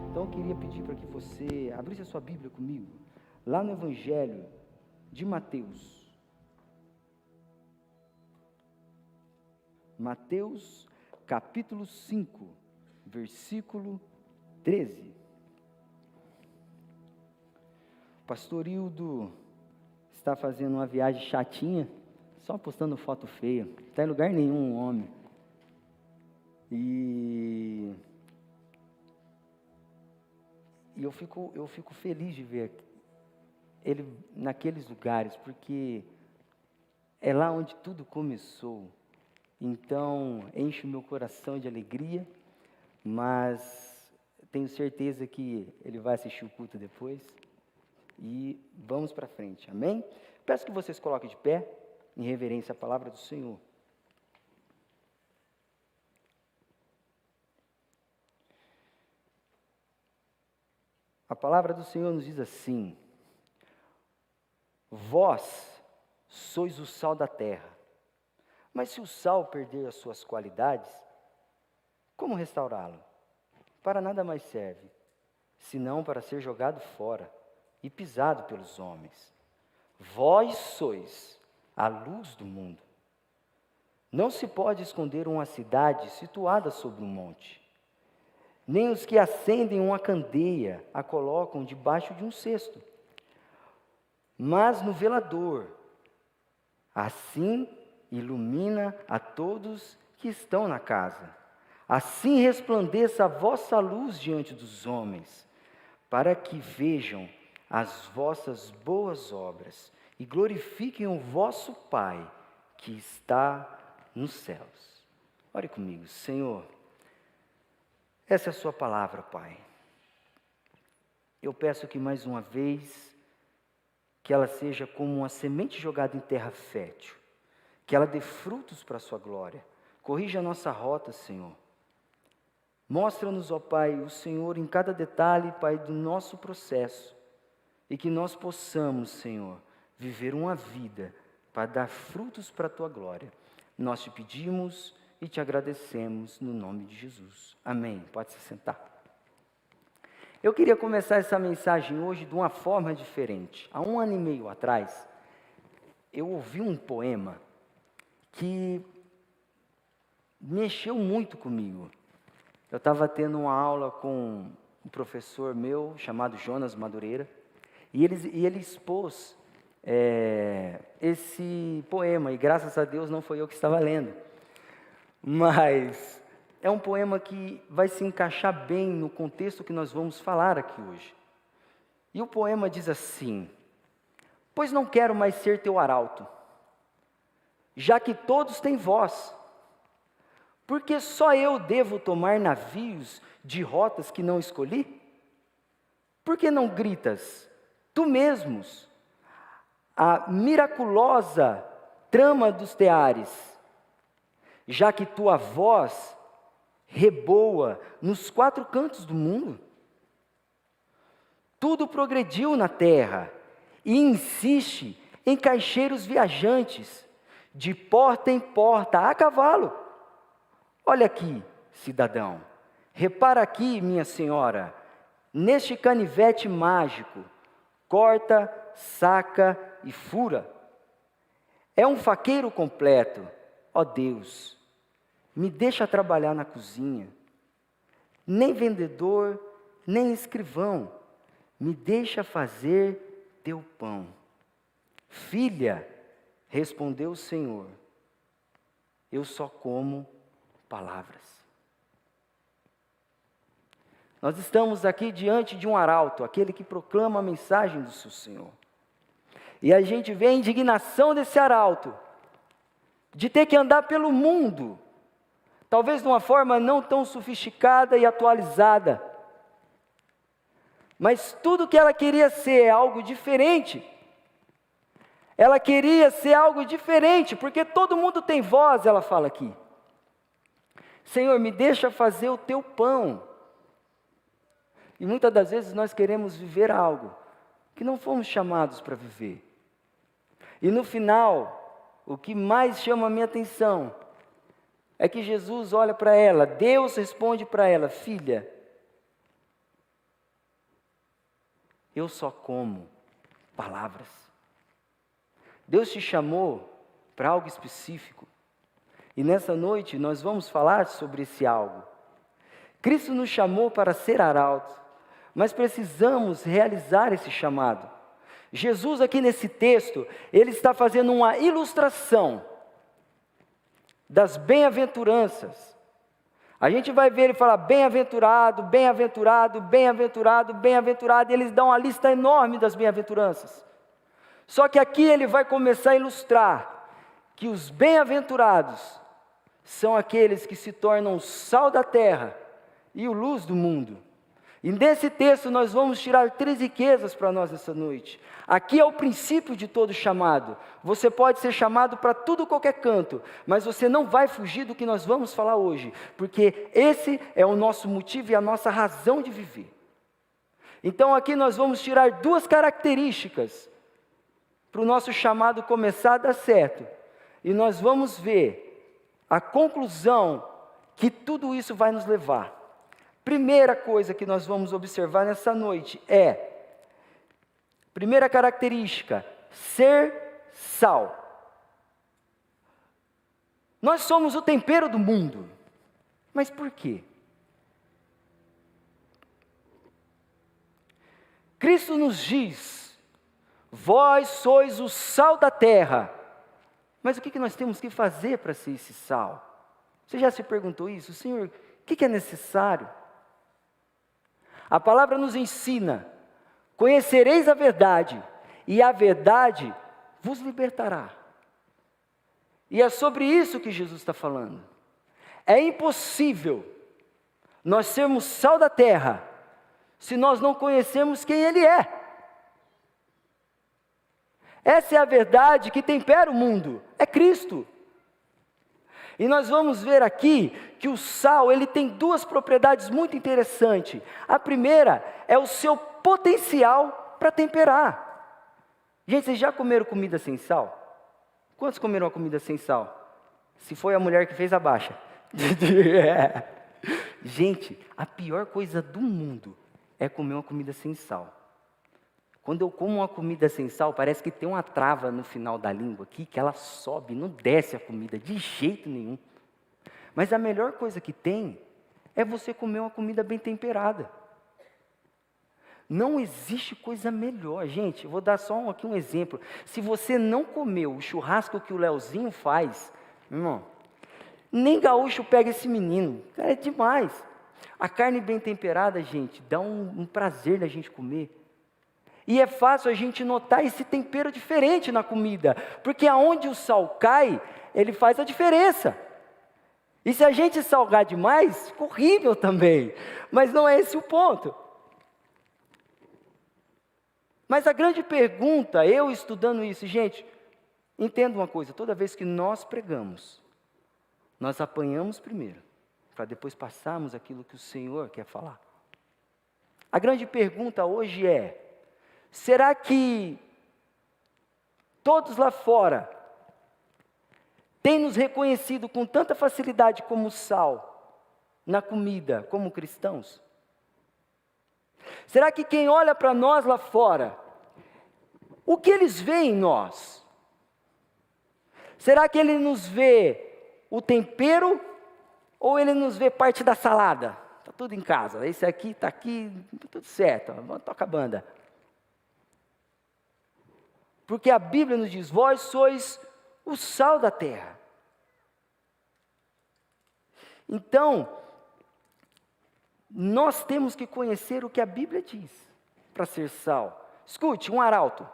Então eu queria pedir para que você abrisse a sua Bíblia comigo, lá no Evangelho de Mateus. Mateus, capítulo 5, versículo 13. O pastor Hildo está fazendo uma viagem chatinha, só postando foto feia, não está em lugar nenhum, homem. E eu fico feliz de ver ele naqueles lugares, porque é lá onde tudo começou. Então, enche o meu coração de alegria, mas tenho certeza que ele vai assistir o culto depois. E vamos para frente, amém? Peço que vocês coloquem de pé, em reverência à palavra do Senhor. A palavra do Senhor nos diz assim: vós sois o sal da terra, mas se o sal perder as suas qualidades, como restaurá-lo? Para nada mais serve, senão para ser jogado fora e pisado pelos homens. Vós sois a luz do mundo. Não se pode esconder uma cidade situada sobre um monte. Nem os que acendem uma candeia a colocam debaixo de um cesto, mas no velador. Assim ilumina a todos que estão na casa. Assim resplandeça a vossa luz diante dos homens, para que vejam as vossas boas obras e glorifiquem o vosso Pai que está nos céus. Ore comigo. Senhor, essa é a sua palavra, Pai. Eu peço que mais uma vez, que ela seja como uma semente jogada em terra fértil, que ela dê frutos para a sua glória. Corrija a nossa rota, Senhor. Mostra-nos, ó Pai, o Senhor em cada detalhe, Pai, do nosso processo, e que nós possamos, Senhor, viver uma vida para dar frutos para a tua glória. Nós te pedimos e te agradecemos no nome de Jesus. Amém. Pode se sentar. Eu queria começar essa mensagem hoje de uma forma diferente. Há 1 ano e meio atrás, eu ouvi um poema que mexeu muito comigo. Eu estava tendo uma aula com um professor meu, chamado Jonas Madureira, e ele expôs esse poema, e graças a Deus não foi eu que estava lendo. Mas é um poema que vai se encaixar bem no contexto que nós vamos falar aqui hoje. E o poema diz assim: pois não quero mais ser teu arauto, já que todos têm voz, porque só eu devo tomar navios de rotas que não escolhi? Por que não gritas, tu mesmos, a miraculosa trama dos teares, já que tua voz reboa nos 4 cantos do mundo? Tudo progrediu na terra e insiste em caixeiros viajantes, de porta em porta, a cavalo. Olha aqui, cidadão, repara aqui, minha senhora, neste canivete mágico, corta, saca e fura. É um faqueiro completo. Ó Deus, me deixa trabalhar na cozinha. Nem vendedor, nem escrivão, me deixa fazer teu pão. Filha, respondeu o Senhor, eu só como palavras. Nós estamos aqui diante de um arauto, aquele que proclama a mensagem do seu Senhor. E a gente vê a indignação desse arauto, de ter que andar pelo mundo, talvez de uma forma não tão sofisticada e atualizada, mas tudo que ela queria ser é algo diferente. Ela queria ser algo diferente, porque todo mundo tem voz, ela fala aqui. Senhor, me deixa fazer o teu pão. E muitas das vezes nós queremos viver algo que não fomos chamados para viver. E no final, o que mais chama a minha atenção é que Jesus olha para ela, Deus responde para ela: filha, eu só como palavras. Deus te chamou para algo específico. E nessa noite nós vamos falar sobre esse algo. Cristo nos chamou para ser arautos, mas precisamos realizar esse chamado. Jesus aqui nesse texto, ele está fazendo uma ilustração das bem-aventuranças. A gente vai ver ele falar bem-aventurado, bem-aventurado, bem-aventurado, bem-aventurado, e eles dão uma lista enorme das bem-aventuranças. Só que aqui ele vai começar a ilustrar que os bem-aventurados são aqueles que se tornam o sal da terra e o luz do mundo. E nesse texto nós vamos tirar 3 riquezas para nós essa noite. Aqui é o princípio de todo chamado. Você pode ser chamado para tudo qualquer canto, mas você não vai fugir do que nós vamos falar hoje, porque esse é o nosso motivo e a nossa razão de viver. Então aqui nós vamos tirar 2 características para o nosso chamado começar a dar certo. E nós vamos ver a conclusão que tudo isso vai nos levar. Primeira coisa que nós vamos observar nessa noite é, primeira característica, ser sal. Nós somos o tempero do mundo. Mas por quê? Cristo nos diz: vós sois o sal da terra. Mas o que nós temos que fazer para ser esse sal? Você já se perguntou isso? Senhor, o que é necessário? A palavra nos ensina: conhecereis a verdade, e a verdade vos libertará. E é sobre isso que Jesus está falando. É impossível nós sermos sal da terra, se nós não conhecermos quem Ele é. Essa é a verdade que tempera o mundo, é Cristo. E nós vamos ver aqui que o sal, ele tem 2 propriedades muito interessantes. A primeira é o seu potencial para temperar. Gente, vocês já comeram comida sem sal? Quantos comeram a comida sem sal? Se foi a mulher que fez, abaixa. Gente, a pior coisa do mundo é comer uma comida sem sal. Quando eu como uma comida sem sal, parece que tem uma trava no final da língua aqui, que ela sobe, não desce a comida de jeito nenhum. Mas a melhor coisa que tem é você comer uma comida bem temperada. Não existe coisa melhor, gente. Eu vou dar só aqui um exemplo. Se você não comeu o churrasco que o Leozinho faz, irmão, nem gaúcho pega esse menino. Cara, é demais. A carne bem temperada, gente, dá um prazer da gente comer. E é fácil a gente notar esse tempero diferente na comida, porque aonde o sal cai, ele faz a diferença. E se a gente salgar demais, fica horrível também. Mas não é esse o ponto. Mas a grande pergunta, eu estudando isso, gente, entenda uma coisa: toda vez que nós pregamos, nós apanhamos primeiro, para depois passarmos aquilo que o Senhor quer falar. A grande pergunta hoje é: será que todos lá fora têm nos reconhecido com tanta facilidade como sal na comida, como cristãos? Será que quem olha para nós lá fora, o que eles veem em nós? Será que ele nos vê o tempero ou ele nos vê parte da salada? Está tudo em casa, esse aqui está aqui, tudo certo, toca a banda. Porque a Bíblia nos diz: vós sois o sal da terra. Então, nós temos que conhecer o que a Bíblia diz para ser sal. Escute, um arauto,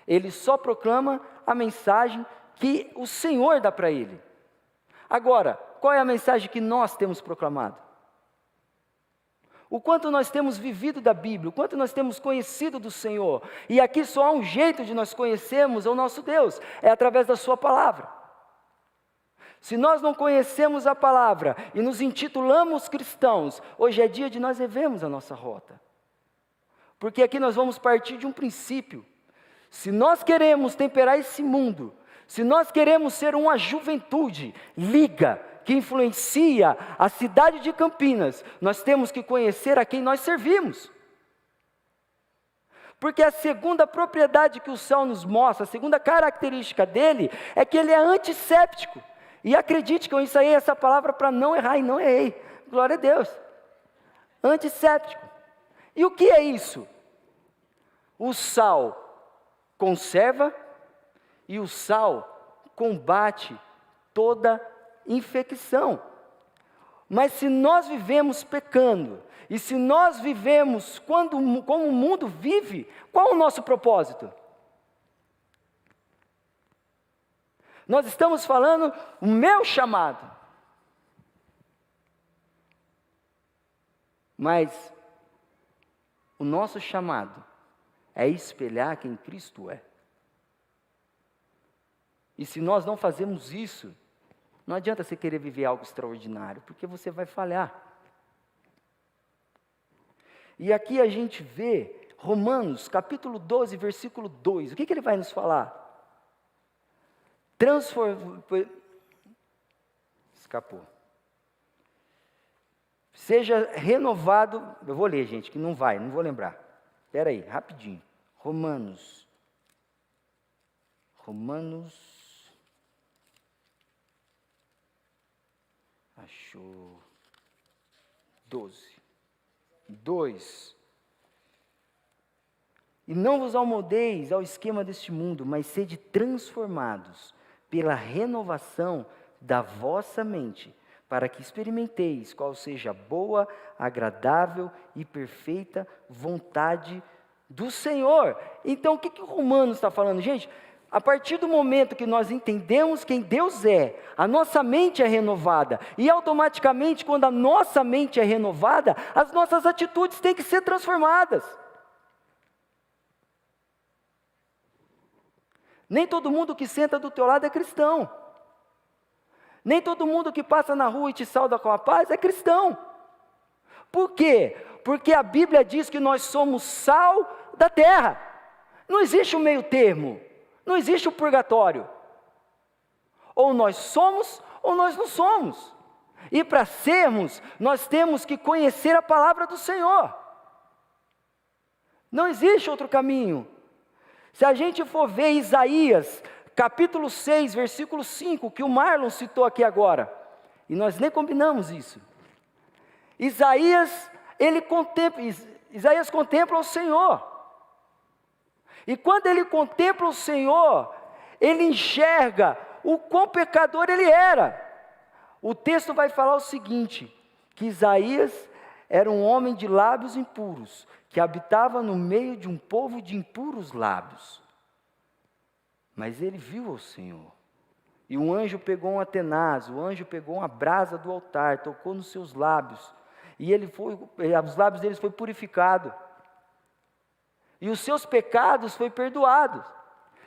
ele só proclama a mensagem que o Senhor dá para ele. Agora, qual é a mensagem que nós temos proclamado? O quanto nós temos vivido da Bíblia, o quanto nós temos conhecido do Senhor. E aqui só há um jeito de nós conhecermos o nosso Deus, é através da sua palavra. Se nós não conhecemos a palavra e nos intitulamos cristãos, hoje é dia de nós revermos a nossa rota. Porque aqui nós vamos partir de um princípio. Se nós queremos temperar esse mundo, se nós queremos ser uma juventude, liga, que influencia a cidade de Campinas, nós temos que conhecer a quem nós servimos. Porque a segunda propriedade que o sal nos mostra, a segunda característica dele, é que ele é antisséptico. E acredite que eu ensaiei essa palavra para não errar, e não errei. Glória a Deus. Antisséptico. E o que é isso? O sal conserva e o sal combate toda infecção. Mas se nós vivemos pecando, e se nós vivemos como o mundo vive, qual o nosso propósito? Nós estamos falando o meu chamado. Mas o nosso chamado é espelhar quem Cristo é. E se nós não fazemos isso, não adianta você querer viver algo extraordinário, porque você vai falhar. E aqui a gente vê Romanos, capítulo 12, versículo 2. O que ele vai nos falar? Escapou. Seja renovado. Eu vou ler, gente, que não vou lembrar. Espera aí, rapidinho. Romanos. Achou. 12. 2. E não vos amoldeis ao esquema deste mundo, mas sede transformados pela renovação da vossa mente, para que experimenteis qual seja a boa, agradável e perfeita vontade do Senhor. Então o que o Romanos está falando? Gente, a partir do momento que nós entendemos quem Deus é, a nossa mente é renovada, e automaticamente quando a nossa mente é renovada, as nossas atitudes têm que ser transformadas. Nem todo mundo que senta do teu lado é cristão. Nem todo mundo que passa na rua e te sauda com a paz é cristão. Por quê? Porque a Bíblia diz que nós somos sal da terra. Não existe o meio termo. Não existe o purgatório. Ou nós somos, ou nós não somos. E para sermos, nós temos que conhecer a palavra do Senhor. Não existe outro caminho. Se a gente for ver Isaías, capítulo 6, versículo 5, que o Marlon citou aqui agora, e nós nem combinamos isso. Isaías contempla o Senhor. E quando ele contempla o Senhor, ele enxerga o quão pecador ele era. O texto vai falar o seguinte, que Isaías era um homem de lábios impuros, que habitava no meio de um povo de impuros lábios. Mas ele viu o Senhor. E um anjo pegou um atenaz, o anjo pegou uma brasa do altar, tocou nos seus lábios. E os lábios deles foram purificados. E os seus pecados foram perdoados.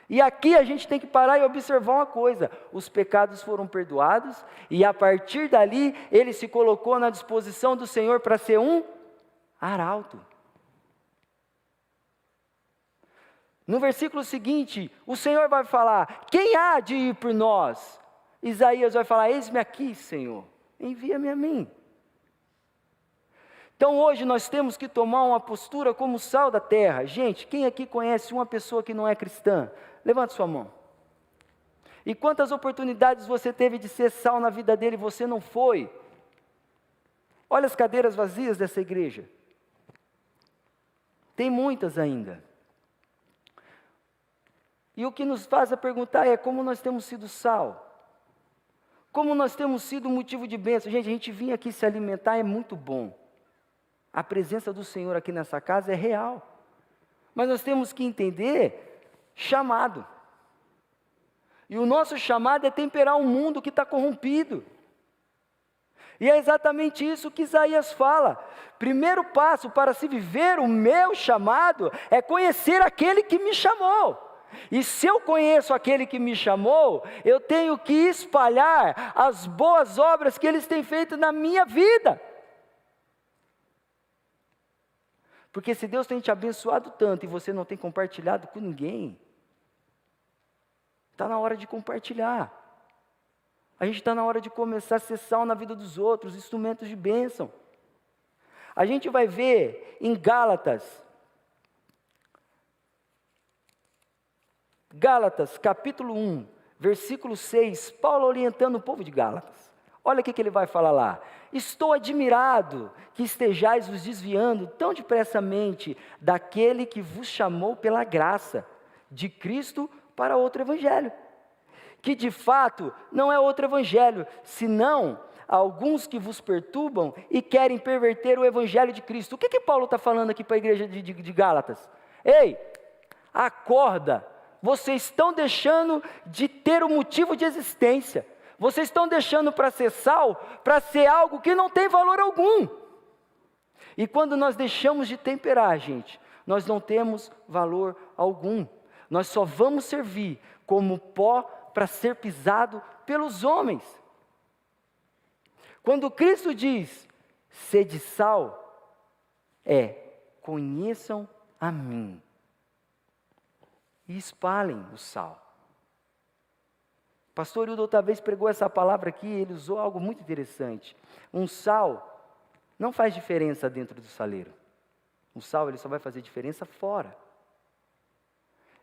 E aqui a gente tem que parar e observar uma coisa. Os pecados foram perdoados. E a partir dali, ele se colocou na disposição do Senhor para ser um arauto. No versículo seguinte, o Senhor vai falar, quem há de ir por nós? Isaías vai falar, eis-me aqui, Senhor, envia-me a mim. Então hoje nós temos que tomar uma postura como sal da terra. Gente, quem aqui conhece uma pessoa que não é cristã? Levante sua mão. E quantas oportunidades você teve de ser sal na vida dele e você não foi? Olha as cadeiras vazias dessa igreja. Tem muitas ainda. E o que nos faz a perguntar é como nós temos sido sal. Como nós temos sido motivo de bênção. Gente, a gente vir aqui se alimentar é muito bom. A presença do Senhor aqui nessa casa é real. Mas nós temos que entender chamado. E o nosso chamado é temperar um mundo que está corrompido. E é exatamente isso que Isaías fala. Primeiro passo para se viver o meu chamado é conhecer aquele que me chamou. E se eu conheço aquele que me chamou, eu tenho que espalhar as boas obras que eles têm feito na minha vida. Porque se Deus tem te abençoado tanto e você não tem compartilhado com ninguém, está na hora de compartilhar. A gente está na hora de começar a ser sal na vida dos outros, instrumentos de bênção. A gente vai ver em Gálatas, capítulo 1, versículo 6, Paulo orientando o povo de Gálatas. Olha o que ele vai falar lá. Estou admirado que estejais vos desviando tão depressamente daquele que vos chamou pela graça de Cristo para outro evangelho. Que de fato não é outro evangelho, senão alguns que vos perturbam e querem perverter o evangelho de Cristo. O que Paulo está falando aqui para a igreja de Gálatas? Ei, acorda, vocês estão deixando de ter o motivo de existência. Vocês estão deixando para ser sal, para ser algo que não tem valor algum. E quando nós deixamos de temperar, gente, nós não temos valor algum. Nós só vamos servir como pó para ser pisado pelos homens. Quando Cristo diz, sede sal, conheçam a mim e espalhem o sal. Pastor Hildo outra vez pregou essa palavra aqui, ele usou algo muito interessante. Um sal não faz diferença dentro do saleiro. O sal ele só vai fazer diferença fora.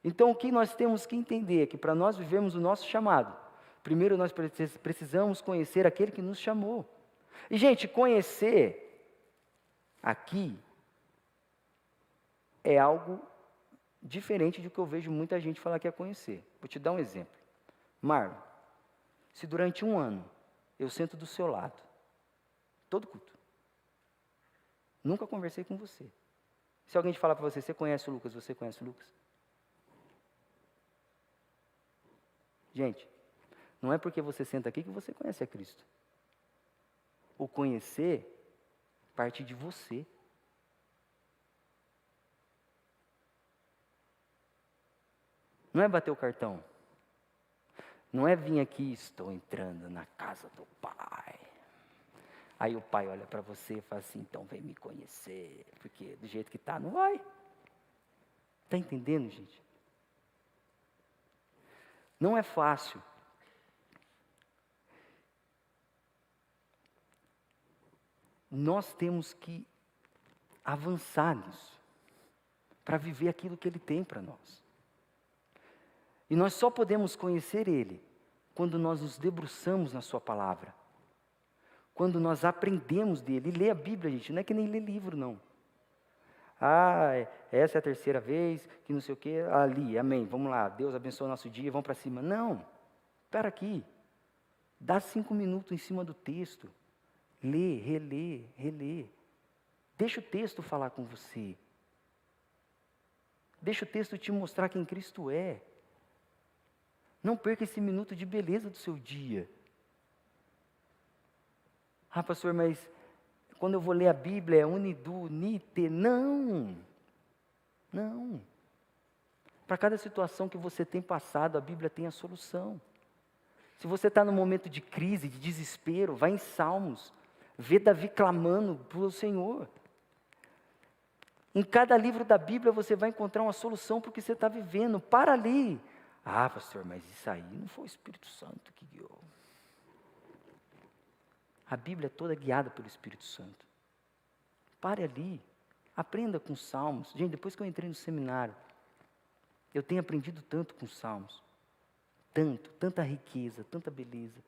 Então o que nós temos que entender é que para nós vivermos o nosso chamado, primeiro nós precisamos conhecer aquele que nos chamou. E gente, conhecer aqui é algo diferente do que eu vejo muita gente falar que é conhecer. Vou te dar um exemplo. Marlon, se durante um ano eu sento do seu lado, todo culto, nunca conversei com você. Se alguém te falar para você, você conhece o Lucas, você conhece o Lucas? Gente, não é porque você senta aqui que você conhece a Cristo. O conhecer parte de você. Não é bater o cartão. Não é vir aqui, estou entrando na casa do Pai. Aí o Pai olha para você e fala assim, então vem me conhecer. Porque do jeito que está, não vai. Está entendendo, gente? Não é fácil. Nós temos que avançar nisso, para viver aquilo que Ele tem para nós. E nós só podemos conhecer Ele quando nós nos debruçamos na Sua palavra, quando nós aprendemos dele. E ler a Bíblia, gente, não é que nem ler livro, não. Essa é a terceira vez, que não sei o que, ali, amém, vamos lá, Deus abençoe o nosso dia, vamos para cima. Não, espera aqui, dá 5 minutos em cima do texto, lê, relê, deixa o texto falar com você, deixa o texto te mostrar quem Cristo é. Não perca esse minuto de beleza do seu dia. Pastor, mas quando eu vou ler a Bíblia é unidu, nite. Não. Para cada situação que você tem passado, a Bíblia tem a solução. Se você está num momento de crise, de desespero, vai em Salmos. Vê Davi clamando para o Senhor. Em cada livro da Bíblia você vai encontrar uma solução para o que você está vivendo. Para ali. Pastor, mas isso aí não foi o Espírito Santo que guiou. A Bíblia é toda guiada pelo Espírito Santo. Pare ali, aprenda com os Salmos. Gente, depois que eu entrei no seminário, eu tenho aprendido tanto com os Salmos. Tanta riqueza, tanta beleza.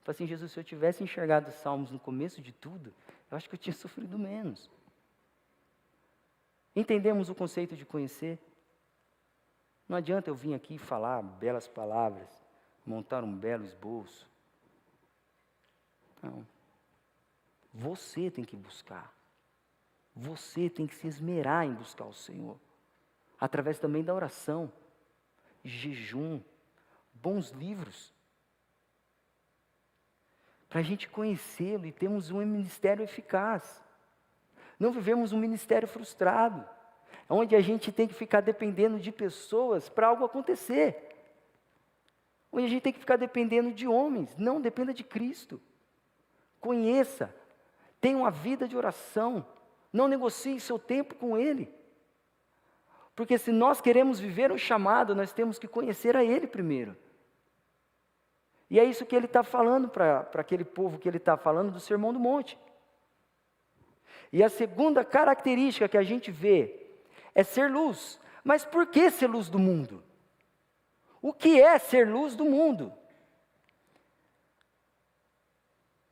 Falei assim, Jesus, se eu tivesse enxergado os Salmos no começo de tudo, eu acho que eu tinha sofrido menos. Entendemos o conceito de conhecer? Não adianta eu vir aqui falar belas palavras, montar um belo esboço. Não. Você tem que buscar. Você tem que se esmerar em buscar o Senhor. Através também da oração, jejum, bons livros. Para a gente conhecê-lo e termos um ministério eficaz. Não vivemos um ministério frustrado, onde a gente tem que ficar dependendo de pessoas para algo acontecer. Onde a gente tem que ficar dependendo de homens. Não, dependa de Cristo. Conheça, tenha uma vida de oração, não negocie seu tempo com Ele. Porque se nós queremos viver o chamado, nós temos que conhecer a Ele primeiro. E é isso que ele está falando para aquele povo que ele está falando do Sermão do Monte. E a segunda característica que a gente vê é ser luz. Mas por que ser luz do mundo? O que é ser luz do mundo?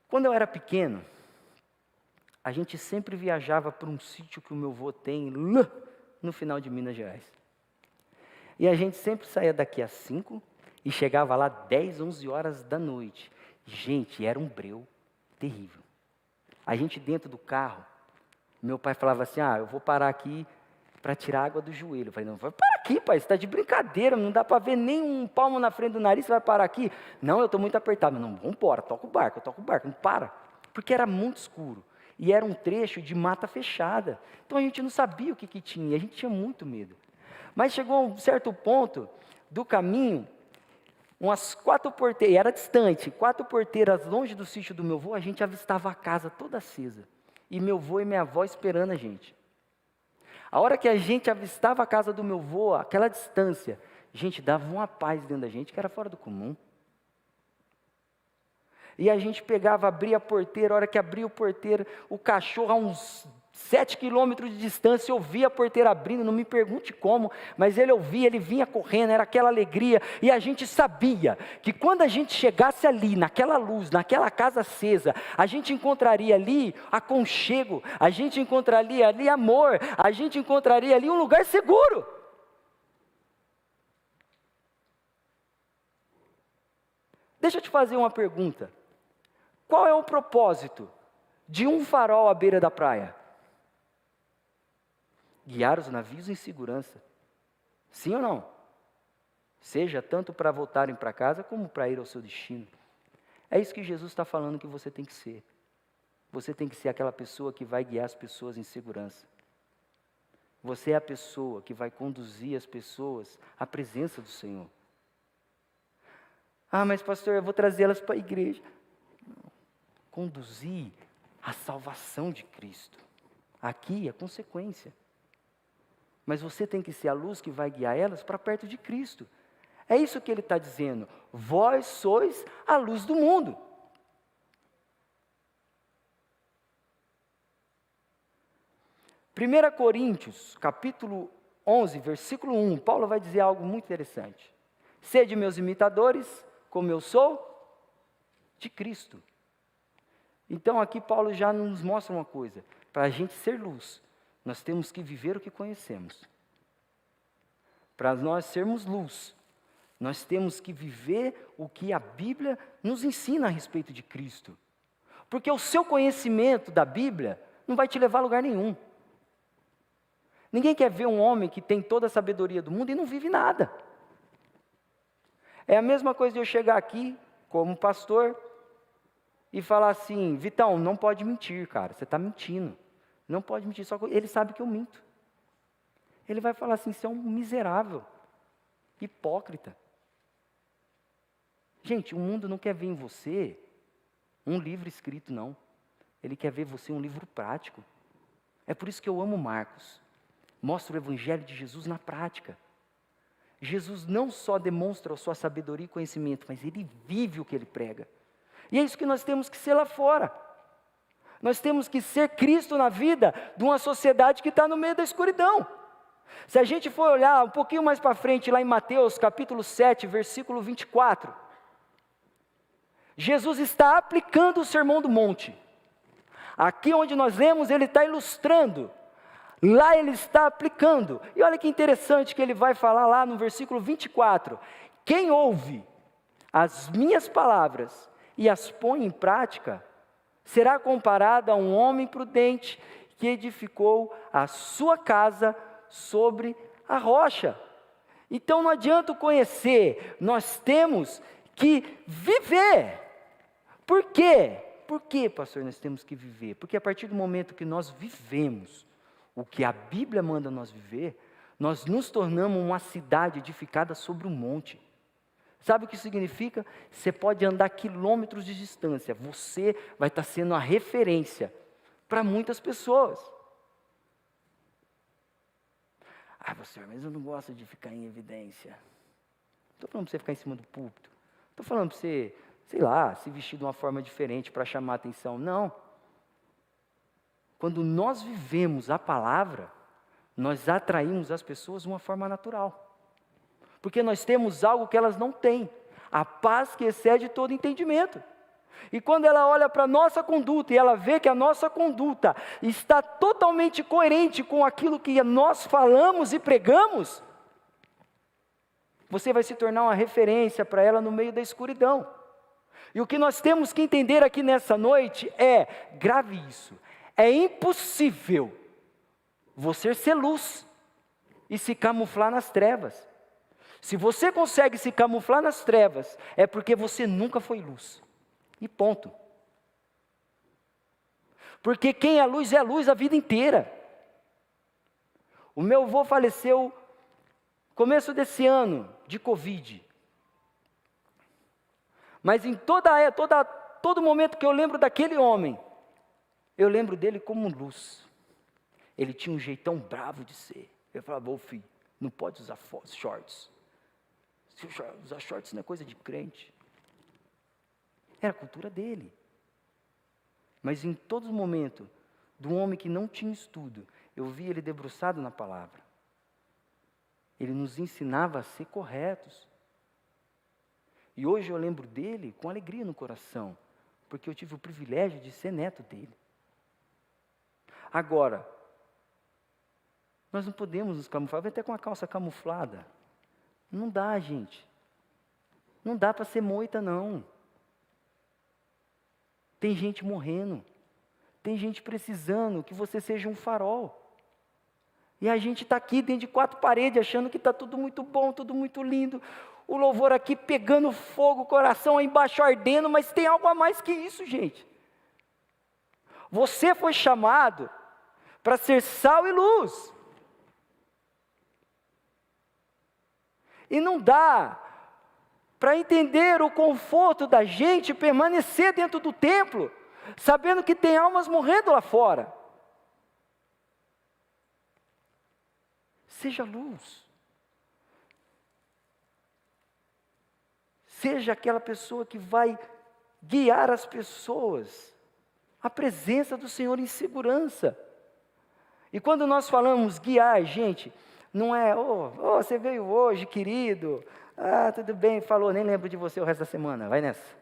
Quando eu era pequeno, a gente sempre viajava para um sítio que o meu avô tem lá no final de Minas Gerais. E a gente sempre saía daqui às 5 e chegava lá 10, 11 horas da noite. Gente, era um breu terrível. A gente dentro do carro, meu pai falava assim, eu vou parar aqui para tirar água do joelho. Eu falei, não, vai parar aqui, pai, você está de brincadeira, não dá para ver nem um palmo na frente do nariz, você vai parar aqui? Não, eu estou muito apertado. Não, vamos embora, toca o barco, não para. Porque era muito escuro. E era um trecho de mata fechada. Então a gente não sabia o que tinha, a gente tinha muito medo. Mas chegou a um certo ponto do caminho, umas 4 porteiras, era distante, 4 porteiras longe do sítio do meu avô, a gente avistava a casa toda acesa. E meu avô e minha avó esperando a gente. A hora que a gente avistava a casa do meu avô, aquela distância, gente, dava uma paz dentro da gente que era fora do comum. E a gente pegava, abria a porteira, a hora que abria o porteiro, o cachorro a uns 7 quilômetros de distância, ouvia a porteira abrindo, não me pergunte como, mas ele ouvia, ele vinha correndo, era aquela alegria, e a gente sabia que quando a gente chegasse ali, naquela luz, naquela casa acesa, a gente encontraria ali aconchego, a gente encontraria ali amor, a gente encontraria ali um lugar seguro. Deixa eu te fazer uma pergunta. Qual é o propósito de um farol à beira da praia? Guiar os navios em segurança. Sim ou não? Seja tanto para voltarem para casa, como para ir ao seu destino. É isso que Jesus está falando que você tem que ser. Você tem que ser aquela pessoa que vai guiar as pessoas em segurança. Você é a pessoa que vai conduzir as pessoas à presença do Senhor. Mas pastor, eu vou trazer elas para a igreja. Não. Conduzir a salvação de Cristo. Aqui é consequência. Mas você tem que ser a luz que vai guiar elas para perto de Cristo. É isso que ele está dizendo. Vós sois a luz do mundo. Primeira Coríntios, capítulo 11, versículo 1, Paulo vai dizer algo muito interessante. Sede meus imitadores, como eu sou de Cristo. Então aqui Paulo já nos mostra uma coisa. Para a gente ser luz, nós temos que viver o que conhecemos. Para nós sermos luz, nós temos que viver o que a Bíblia nos ensina a respeito de Cristo. Porque o seu conhecimento da Bíblia não vai te levar a lugar nenhum. Ninguém quer ver um homem que tem toda a sabedoria do mundo e não vive nada. É a mesma coisa de eu chegar aqui, como pastor, e falar assim, Vitão, não pode mentir, cara, você está mentindo. Não pode mentir, só que ele sabe que eu minto. Ele vai falar assim, você é um miserável, hipócrita. Gente, o mundo não quer ver em você um livro escrito, não. Ele quer ver você um livro prático. É por isso que eu amo Marcos. Mostra o Evangelho de Jesus na prática. Jesus não só demonstra a sua sabedoria e conhecimento, mas ele vive o que ele prega. E é isso que nós temos que ser lá fora. Nós temos que ser Cristo na vida de uma sociedade que está no meio da escuridão. Se a gente for olhar um pouquinho mais para frente, lá em Mateus capítulo 7, versículo 24, Jesus está aplicando o Sermão do Monte. Aqui onde nós lemos, ele está ilustrando. Lá ele está aplicando. E olha que interessante que ele vai falar lá no versículo 24. Quem ouve as minhas palavras e as põe em prática, será comparado a um homem prudente que edificou a sua casa sobre a rocha. Então não adianta conhecer, nós temos que viver. Por quê? Por que, pastor, nós temos que viver? Porque a partir do momento que nós vivemos o que a Bíblia manda nós viver, nós nos tornamos uma cidade edificada sobre um monte. Sabe o que significa? Você pode andar quilômetros de distância, você vai estar sendo a referência para muitas pessoas. Pastor, mas eu não gosto de ficar em evidência. Não estou falando para você ficar em cima do púlpito. Estou falando para você sei lá, se vestir de uma forma diferente para chamar a atenção. Não. Quando nós vivemos a palavra, nós atraímos as pessoas de uma forma natural. Porque nós temos algo que elas não têm, a paz que excede todo entendimento. E quando ela olha para a nossa conduta e ela vê que a nossa conduta está totalmente coerente com aquilo que nós falamos e pregamos, você vai se tornar uma referência para ela no meio da escuridão. E o que nós temos que entender aqui nessa noite é, grave isso, é impossível você ser luz e se camuflar nas trevas. Se você consegue se camuflar nas trevas, é porque você nunca foi luz. E ponto. Porque quem é luz a vida inteira. O meu avô faleceu começo desse ano, de Covid. Mas em todo momento que eu lembro daquele homem, eu lembro dele como luz. Ele tinha um jeitão bravo de ser. Eu falava, ô filho, não pode usar shorts. Usar shorts não é coisa de crente. Era a cultura dele. Mas em todo momento, de um homem que não tinha estudo, eu via ele debruçado na palavra. Ele nos ensinava a ser corretos. E hoje eu lembro dele com alegria no coração, porque eu tive o privilégio de ser neto dele. Agora, nós não podemos nos camuflar, vai até com a calça camuflada. Não dá, gente. Não dá para ser moita, não. Tem gente morrendo. Tem gente precisando que você seja um farol. E a gente está aqui dentro de 4 paredes, achando que está tudo muito bom, tudo muito lindo. O louvor aqui pegando fogo, o coração aí embaixo ardendo, mas tem algo a mais que isso, gente. Você foi chamado para ser sal e luz. E não dá para entender o conforto da gente permanecer dentro do templo, sabendo que tem almas morrendo lá fora. Seja luz. Seja aquela pessoa que vai guiar as pessoas à presença do Senhor em segurança. E quando nós falamos guiar, gente, não é, você veio hoje, querido, tudo bem, falou, nem lembro de você o resto da semana, vai nessa.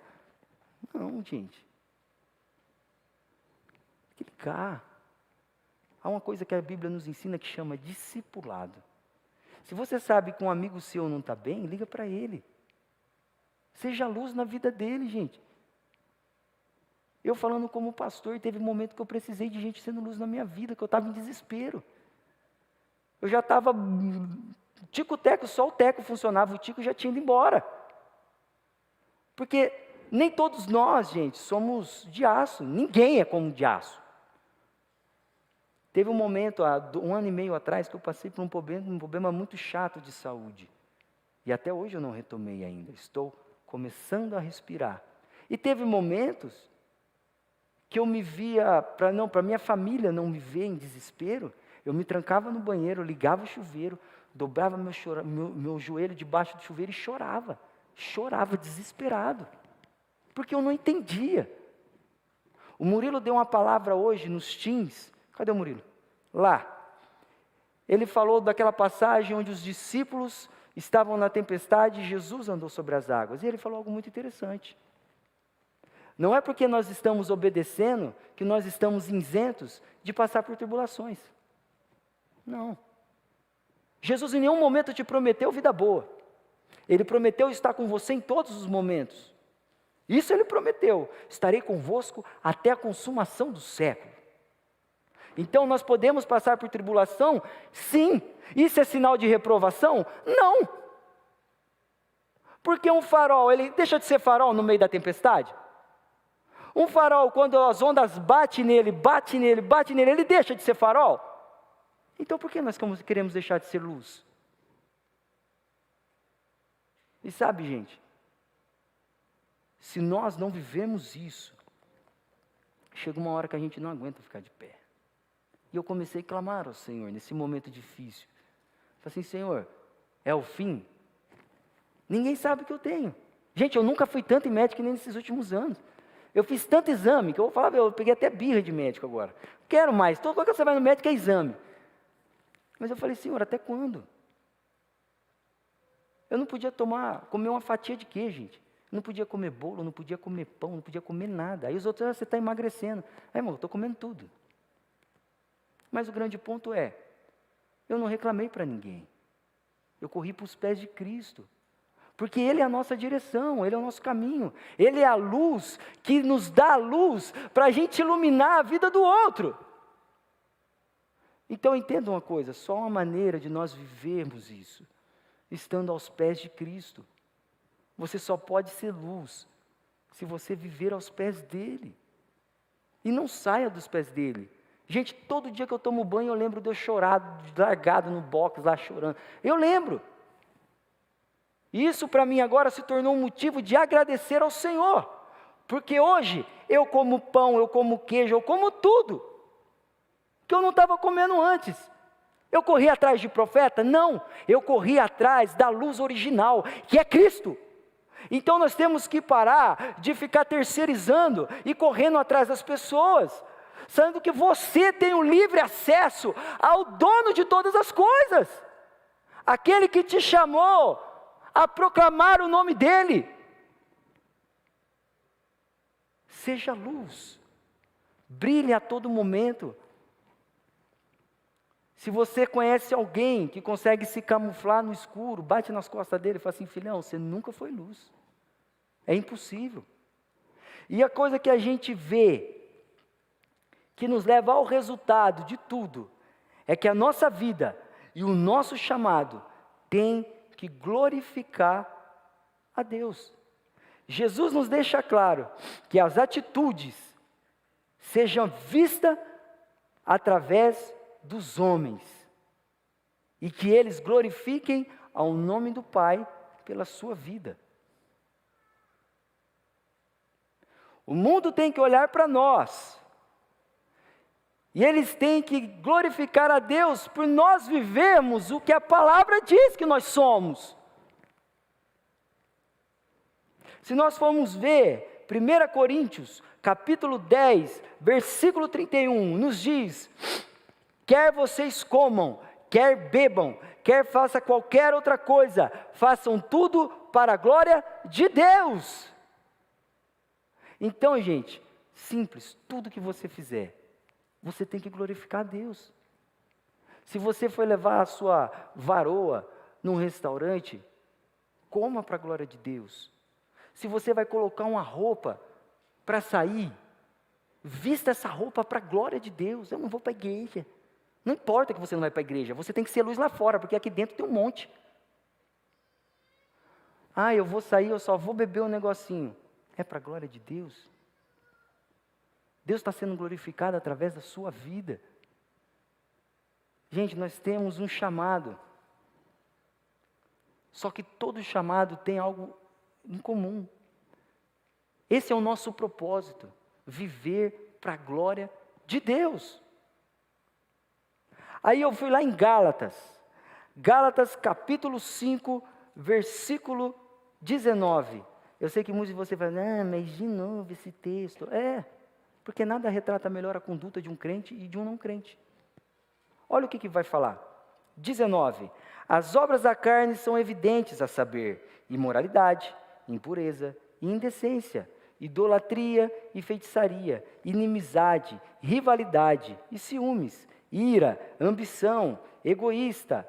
Não, gente. Tem que ligar. Há uma coisa que a Bíblia nos ensina que chama discipulado. Se você sabe que um amigo seu não está bem, liga para ele. Seja luz na vida dele, gente. Eu falando como pastor, teve um momento que eu precisei de gente sendo luz na minha vida, que eu estava em desespero. Eu já estava, tico-teco, só o teco funcionava, o tico já tinha ido embora. Porque nem todos nós, gente, somos de aço, ninguém é como de aço. Teve um momento, há 1 ano e meio atrás, que eu passei por um problema muito chato de saúde. E até hoje eu não retomei ainda, estou começando a respirar. E teve momentos que eu me via, para minha família não me ver em desespero, eu me trancava no banheiro, ligava o chuveiro, dobrava meu joelho debaixo do chuveiro e chorava desesperado, porque eu não entendia. O Murilo deu uma palavra hoje nos teens, cadê o Murilo? Lá. Ele falou daquela passagem onde os discípulos estavam na tempestade e Jesus andou sobre as águas. E ele falou algo muito interessante. Não é porque nós estamos obedecendo que nós estamos isentos de passar por tribulações. Não. Jesus em nenhum momento te prometeu vida boa. Ele prometeu estar com você em todos os momentos. Isso ele prometeu. Estarei convosco até a consumação do século. Então nós podemos passar por tribulação? Sim. Isso é sinal de reprovação? Não. Porque um farol, ele deixa de ser farol no meio da tempestade? Um farol, quando as ondas batem nele, ele deixa de ser farol? Então por que nós queremos deixar de ser luz? E sabe, gente, se nós não vivemos isso, chega uma hora que a gente não aguenta ficar de pé. E eu comecei a clamar ao Senhor nesse momento difícil. Falei assim, Senhor, é o fim? Ninguém sabe o que eu tenho. Gente, eu nunca fui tanto em médico que nem nesses últimos anos. Eu fiz tanto exame, que eu vou falar, eu peguei até birra de médico agora. Quero mais, toda vez que você vai no médico é exame. Mas eu falei, Senhor, até quando? Eu não podia comer uma fatia de queijo, gente. Não podia comer bolo, não podia comer pão, não podia comer nada. Aí os outros, você está emagrecendo. Aí, irmão, eu estou comendo tudo. Mas o grande ponto é, eu não reclamei para ninguém. Eu corri para os pés de Cristo. Porque Ele é a nossa direção, Ele é o nosso caminho. Ele é a luz que nos dá a luz para a gente iluminar a vida do outro. Então entenda uma coisa, só uma maneira de nós vivermos isso, estando aos pés de Cristo. Você só pode ser luz se você viver aos pés dEle. E não saia dos pés dEle. Gente, todo dia que eu tomo banho eu lembro de eu chorar, largado no box lá chorando. Eu lembro. Isso para mim agora se tornou um motivo de agradecer ao Senhor. Porque hoje eu como pão, eu como queijo, eu como tudo. Que eu não estava comendo antes. Eu corri atrás de profeta? Não. Eu corri atrás da luz original, que é Cristo. Então nós temos que parar de ficar terceirizando e correndo atrás das pessoas. Sabendo que você tem o livre acesso ao dono de todas as coisas. Aquele que te chamou a proclamar o nome dEle. Seja luz, brilhe a todo momento. Se você conhece alguém que consegue se camuflar no escuro, bate nas costas dele e fala assim, filhão, você nunca foi luz. É impossível. E a coisa que a gente vê, que nos leva ao resultado de tudo, é que a nossa vida e o nosso chamado tem que glorificar a Deus. Jesus nos deixa claro que as atitudes sejam vistas através dos homens e que eles glorifiquem ao nome do Pai pela sua vida. O mundo tem que olhar para nós e eles têm que glorificar a Deus por nós vivermos o que a palavra diz que nós somos. Se nós formos ver 1 Coríntios, capítulo 10, versículo 31, nos diz: quer vocês comam, quer bebam, quer façam qualquer outra coisa, façam tudo para a glória de Deus. Então, gente, simples, tudo que você fizer, você tem que glorificar a Deus. Se você for levar a sua varoa num restaurante, coma para a glória de Deus. Se você vai colocar uma roupa para sair, vista essa roupa para a glória de Deus. Eu não vou para a igreja. Não importa que você não vai para a igreja, você tem que ser luz lá fora, porque aqui dentro tem um monte. Ah, eu vou sair, eu só vou beber um negocinho. É para a glória de Deus. Deus está sendo glorificado através da sua vida. Gente, nós temos um chamado. Só que todo chamado tem algo em comum. Esse é o nosso propósito. Viver para a glória de Deus. Aí eu fui lá em Gálatas. Gálatas capítulo 5, versículo 19. Eu sei que muitos de vocês falam, mas de novo esse texto. Porque nada retrata melhor a conduta de um crente e de um não crente. Olha o que vai falar. 19. As obras da carne são evidentes, a saber, imoralidade, impureza, indecência, idolatria e feitiçaria, inimizade, rivalidade e ciúmes, ira, ambição, egoísta,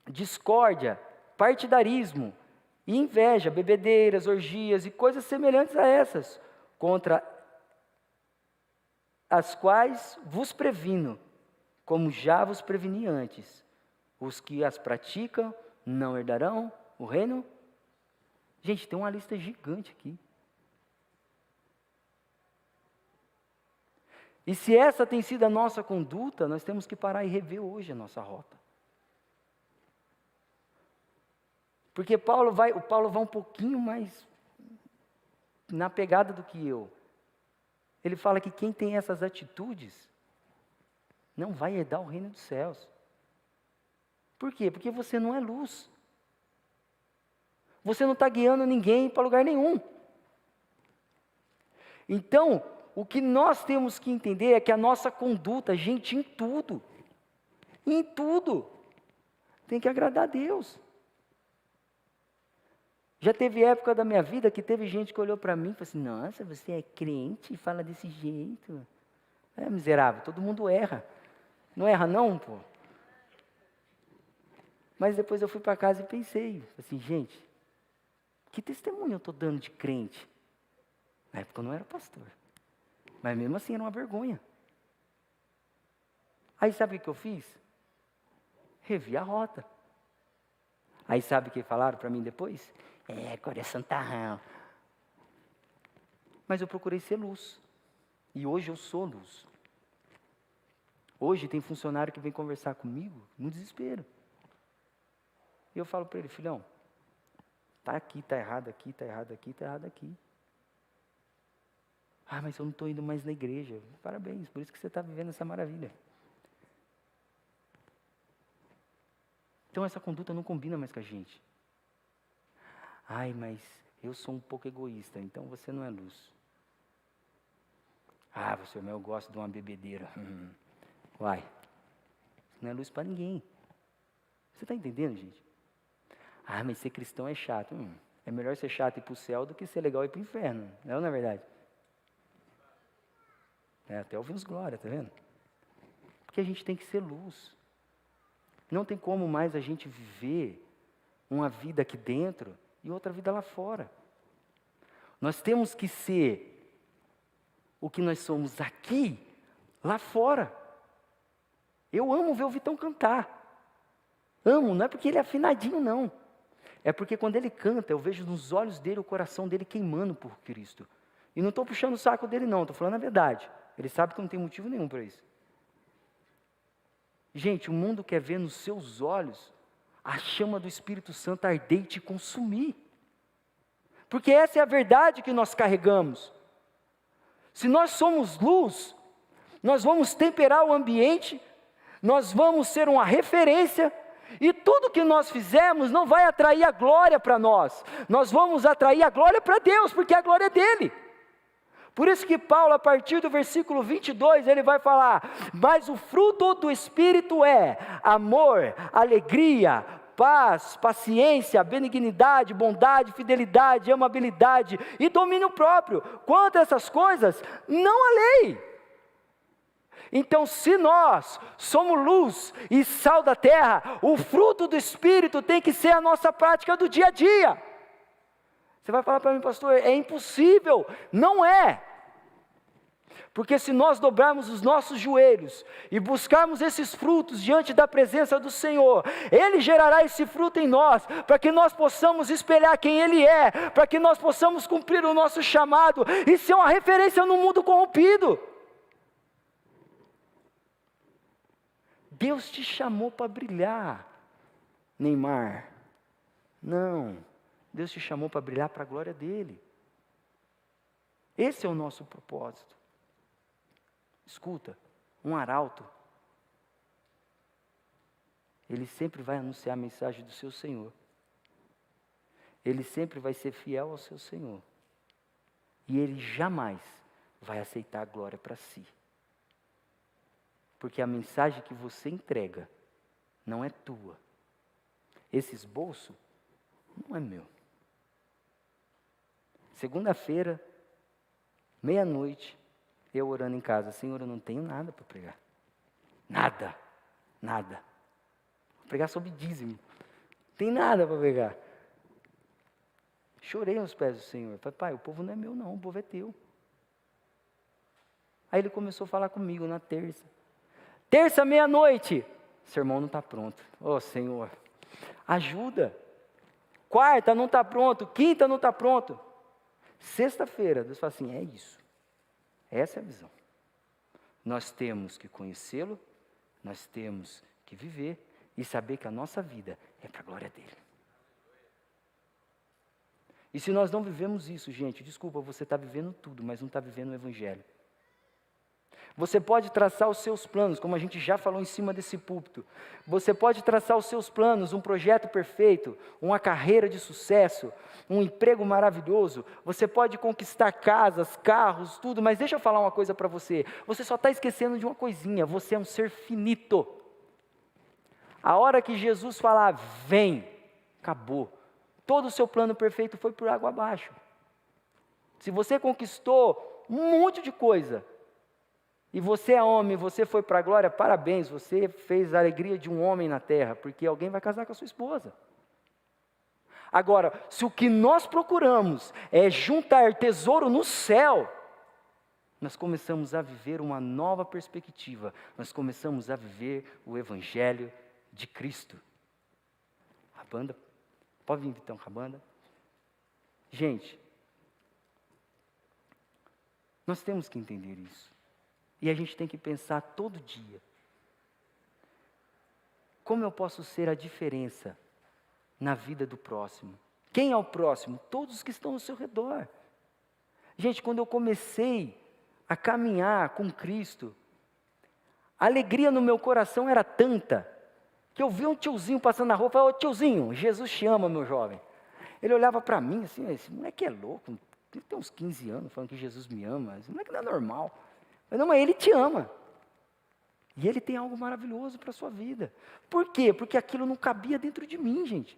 discórdia, partidarismo, e inveja, bebedeiras, orgias e coisas semelhantes a essas, contra as quais vos previno, como já vos preveni antes. Os que as praticam não herdarão o reino. Gente, tem uma lista gigante aqui. E se essa tem sido a nossa conduta, nós temos que parar e rever hoje a nossa rota. Porque o Paulo vai um pouquinho mais na pegada do que eu. Ele fala que quem tem essas atitudes não vai herdar o reino dos céus. Por quê? Porque você não é luz. Você não está guiando ninguém para lugar nenhum. Então, o que nós temos que entender é que a nossa conduta, gente, em tudo, tem que agradar a Deus. Já teve época da minha vida que teve gente que olhou para mim e falou assim, nossa, você é crente e fala desse jeito. É miserável, todo mundo erra. Não erra não, pô? Mas depois eu fui para casa e pensei, assim, gente, que testemunho eu estou dando de crente? Na época eu não era pastor. Mas mesmo assim era uma vergonha. Aí sabe o que eu fiz? Revi a rota. Aí sabe o que falaram para mim depois? Agora é santarrão. Mas eu procurei ser luz. E hoje eu sou luz. Hoje tem funcionário que vem conversar comigo no desespero. E eu falo para ele, filhão, tá aqui, tá errado aqui, tá errado aqui, tá errado aqui. Ah, mas eu não estou indo mais na igreja. Parabéns, por isso que você está vivendo essa maravilha. Então essa conduta não combina mais com a gente. Ai, mas eu sou um pouco egoísta, então você não é luz. Ah, você, eu gosto de uma bebedeira. Uai, não é luz para ninguém. Você está entendendo, gente? Ah, mas ser cristão é chato. É melhor ser chato e ir para o céu do que ser legal e ir para o inferno. Não é verdade? Até ouvimos glória, tá vendo? Porque a gente tem que ser luz. Não tem como mais a gente viver uma vida aqui dentro e outra vida lá fora. Nós temos que ser o que nós somos aqui, lá fora. Eu amo ver o Vitão cantar. Amo, não é porque ele é afinadinho, não. É porque quando ele canta, eu vejo nos olhos dele o coração dele queimando por Cristo. E não estou puxando o saco dele, não, estou falando a verdade. Ele sabe que não tem motivo nenhum para isso. Gente, o mundo quer ver nos seus olhos a chama do Espírito Santo arder e te consumir. Porque essa é a verdade que nós carregamos. Se nós somos luz, nós vamos temperar o ambiente, nós vamos ser uma referência, e tudo que nós fizermos não vai atrair a glória para nós. Nós vamos atrair a glória para Deus, porque a glória é dele. Por isso que Paulo, a partir do versículo 22, ele vai falar, mas o fruto do Espírito é amor, alegria, paz, paciência, benignidade, bondade, fidelidade, amabilidade e domínio próprio. Quanto a essas coisas, não há lei. Então, se nós somos luz e sal da terra, o fruto do Espírito tem que ser a nossa prática do dia a dia. Você vai falar para mim, pastor, é impossível. Não é. Porque se nós dobrarmos os nossos joelhos e buscarmos esses frutos diante da presença do Senhor, Ele gerará esse fruto em nós, para que nós possamos espelhar quem Ele é, para que nós possamos cumprir o nosso chamado e ser uma referência no mundo corrompido. Deus te chamou para brilhar, Neymar. Não, Deus te chamou para brilhar para a glória dEle. Esse é o nosso propósito. Escuta, um arauto, ele sempre vai anunciar a mensagem do seu Senhor. Ele sempre vai ser fiel ao seu Senhor. E ele jamais vai aceitar a glória para si. Porque a mensagem que você entrega não é tua. Esse esboço não é meu. Segunda-feira, meia-noite, eu orando em casa, Senhor, eu não tenho nada para pregar. Nada. Vou pregar sobre dízimo. Não tem nada para pregar. Chorei aos pés do Senhor. Falei, pai, o povo não é meu não, o povo é teu. Aí ele começou a falar comigo na terça. Terça, meia-noite. Sermão não está pronto. Ô Senhor, ajuda. Quarta não está pronto. Quinta não está pronto. Sexta-feira, Deus fala assim, é isso. Essa é a visão. Nós temos que conhecê-lo, nós temos que viver e saber que a nossa vida é para a glória dele. E se nós não vivemos isso, gente, desculpa, você está vivendo tudo, mas não está vivendo o Evangelho. Você pode traçar os seus planos, como a gente já falou em cima desse púlpito. Você pode traçar os seus planos, um projeto perfeito, uma carreira de sucesso, um emprego maravilhoso. Você pode conquistar casas, carros, tudo, mas deixa eu falar uma coisa para você. Você só está esquecendo de uma coisinha, você é um ser finito. A hora que Jesus falar, vem, acabou. Todo o seu plano perfeito foi por água abaixo. Se você conquistou um monte de coisa, e você é homem, você foi para a glória, parabéns, você fez a alegria de um homem na terra, porque alguém vai casar com a sua esposa. Agora, se o que nós procuramos é juntar tesouro no céu, nós começamos a viver uma nova perspectiva, nós começamos a viver o Evangelho de Cristo. A banda, pode vir então com a banda. Gente, nós temos que entender isso. E a gente tem que pensar todo dia. Como eu posso ser a diferença na vida do próximo? Quem é o próximo? Todos os que estão ao seu redor. Gente, quando eu comecei a caminhar com Cristo, a alegria no meu coração era tanta, que eu vi um tiozinho passando na rua e falava, ô tiozinho, Jesus te ama, meu jovem. Ele olhava para mim assim, esse moleque é louco, ele tem uns 15 anos falando que Jesus me ama, esse moleque não é normal. Mas não, mas ele te ama. E ele tem algo maravilhoso para a sua vida. Por quê? Porque aquilo não cabia dentro de mim, gente.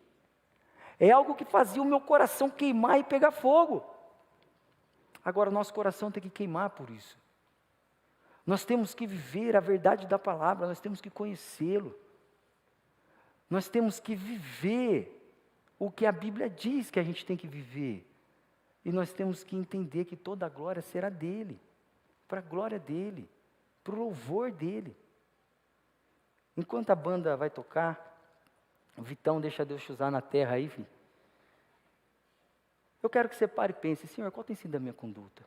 É algo que fazia o meu coração queimar e pegar fogo. Agora, o nosso coração tem que queimar por isso. Nós temos que viver a verdade da palavra, nós temos que conhecê-lo. Nós temos que viver o que a Bíblia diz que a gente tem que viver. E nós temos que entender que toda a glória será dele. Para a glória dele, para o louvor dele. Enquanto a banda vai tocar, o Vitão deixa Deus te usar na terra aí, filho. Eu quero que você pare e pense, Senhor, qual tem sido a minha conduta?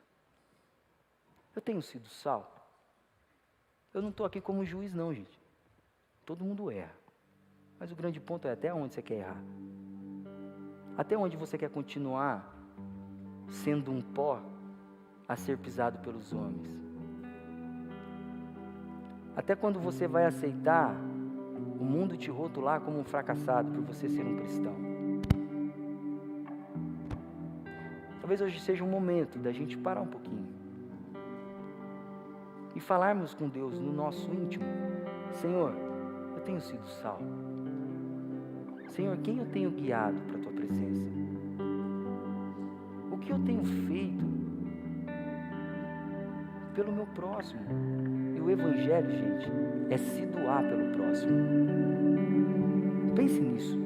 Eu tenho sido sal? Eu não estou aqui como juiz não, gente. Todo mundo erra. Mas o grande ponto é até onde você quer errar. Até onde você quer continuar sendo um pó a ser pisado pelos homens. Até quando você vai aceitar o mundo te rotular como um fracassado por você ser um cristão? Talvez hoje seja um momento da gente parar um pouquinho e falarmos com Deus no nosso íntimo. Senhor, eu tenho sido sal. Senhor, quem eu tenho guiado para a tua presença? O que eu tenho feito pelo meu próximo? E o Evangelho, gente, é se doar pelo próximo. Pense nisso.